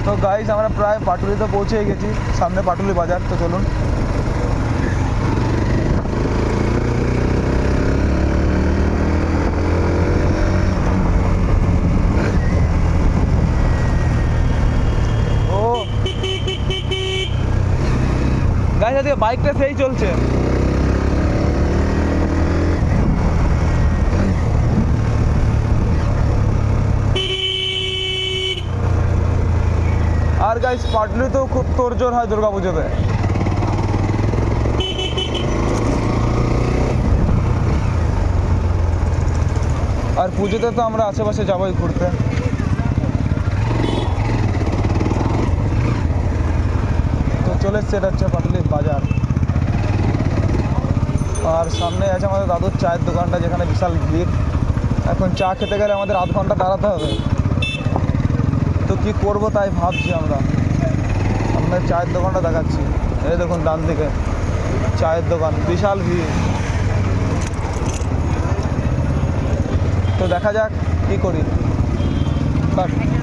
তো গাইস আমরা প্রায় পাটুলিতে পৌঁছে গেছি, সামনে পাটুলি বাজার। তো চলুন। ও গাইস আজকে বাইকটা সেই চলছে। আর গাইস পাটুলিতেও খুব তোড়জোড় হয় দুর্গাপুজোতে। আর পুজোতে তো আমরা আশেপাশে যাবোই ঘুরতে। তো চলে এসছে, এটা হচ্ছে পাটুলির বাজার। আর সামনে আছে আমাদের দাদুর চায়ের দোকানটা, যেখানে বিশাল ভিড়। এখন চা খেতে গেলে আমাদের আধ ঘন্টা দাঁড়াতে হবে। তো কী করবো তাই ভাবছি আমরা। আপনার চায়ের দোকানটা দেখাচ্ছি, এই দেখুন ডান দিকে চায়ের দোকান, বিশাল ভিড়। তো দেখা যাক কী করি। বাট